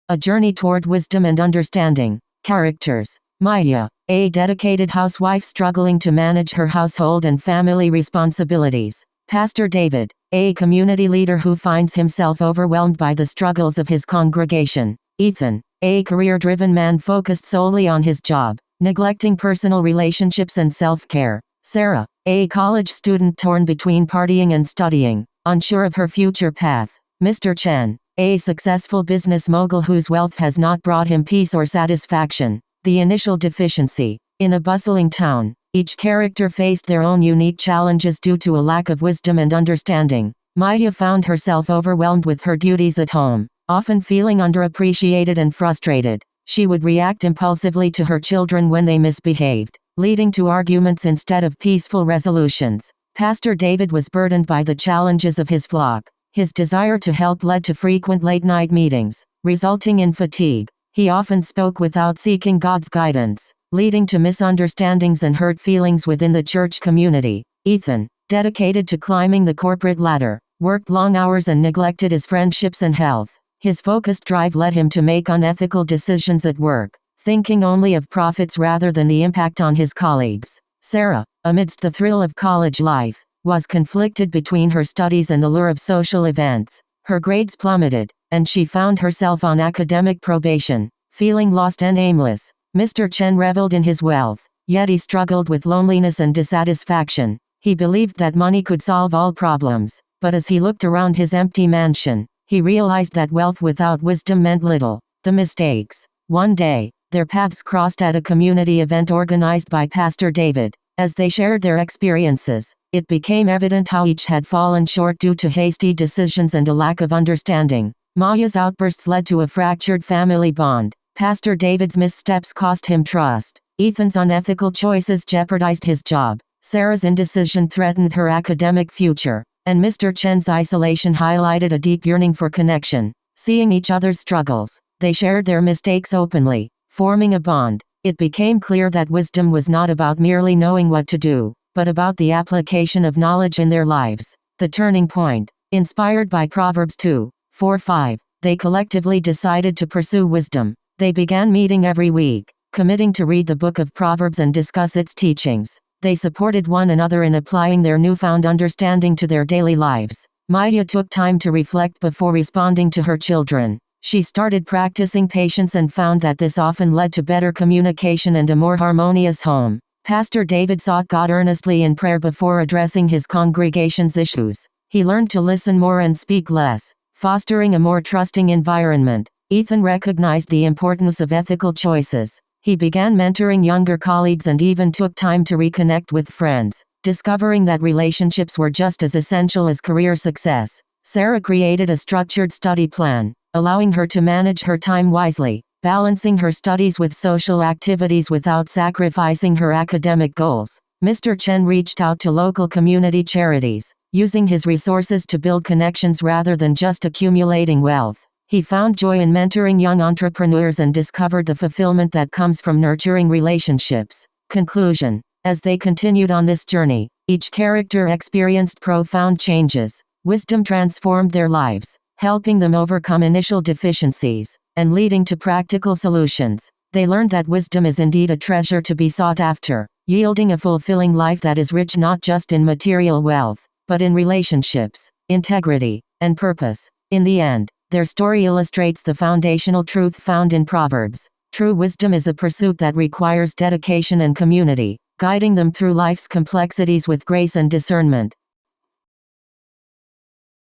A Journey Toward Wisdom and Understanding. Characters. Maya, a dedicated housewife struggling to manage her household and family responsibilities. Pastor David, a community leader who finds himself overwhelmed by the struggles of his congregation. Ethan, a career-driven man focused solely on his job, neglecting personal relationships and self-care. Sarah, a college student torn between partying and studying, unsure of her future path. Mr. Chen, a successful business mogul whose wealth has not brought him peace or satisfaction. The initial deficiency. In a bustling town, each character faced their own unique challenges due to a lack of wisdom and understanding. Maya found herself overwhelmed with her duties at home, often feeling underappreciated and frustrated. She would react impulsively to her children when they misbehaved, leading to arguments instead of peaceful resolutions. Pastor David was burdened by the challenges of his flock. His desire to help led to frequent late-night meetings, resulting in fatigue. He often spoke without seeking God's guidance, leading to misunderstandings and hurt feelings within the church community. Ethan, dedicated to climbing the corporate ladder, worked long hours and neglected his friendships and health. His focused drive led him to make unethical decisions at work, thinking only of profits rather than the impact on his colleagues. Sarah, amidst the thrill of college life, was conflicted between her studies and the lure of social events. Her grades plummeted, and she found herself on academic probation, feeling lost and aimless. Mr. Chen reveled in his wealth, yet he struggled with loneliness and dissatisfaction. He believed that money could solve all problems, but as he looked around his empty mansion, he realized that wealth without wisdom meant little. The mistakes. One day, their paths crossed at a community event organized by Pastor David. As they shared their experiences, it became evident how each had fallen short due to hasty decisions and a lack of understanding. Maya's outbursts led to a fractured family bond. Pastor David's missteps cost him trust. Ethan's unethical choices jeopardized his job. Sarah's indecision threatened her academic future. And Mr. Chen's isolation highlighted a deep yearning for connection. Seeing each other's struggles, they shared their mistakes openly, forming a bond. It became clear that wisdom was not about merely knowing what to do, but about the application of knowledge in their lives. The turning point. Inspired by Proverbs 2:4-5, they collectively decided to pursue wisdom. They began meeting every week, committing to read the book of Proverbs and discuss its teachings. They supported one another in applying their newfound understanding to their daily lives. Maya took time to reflect before responding to her children. She started practicing patience and found that this often led to better communication and a more harmonious home. Pastor David sought God earnestly in prayer before addressing his congregation's issues. He learned to listen more and speak less, fostering a more trusting environment. Ethan recognized the importance of ethical choices. He began mentoring younger colleagues and even took time to reconnect with friends, discovering that relationships were just as essential as career success. Sarah created a structured study plan, allowing her to manage her time wisely, balancing her studies with social activities without sacrificing her academic goals. Mr. Chen reached out to local community charities, using his resources to build connections rather than just accumulating wealth. He found joy in mentoring young entrepreneurs and discovered the fulfillment that comes from nurturing relationships. Conclusion. As they continued on this journey, each character experienced profound changes. Wisdom transformed their lives, helping them overcome initial deficiencies, and leading to practical solutions. They learned that wisdom is indeed a treasure to be sought after, yielding a fulfilling life that is rich not just in material wealth, but in relationships, integrity, and purpose. In the end, their story illustrates the foundational truth found in Proverbs. True wisdom is a pursuit that requires dedication and community, guiding them through life's complexities with grace and discernment.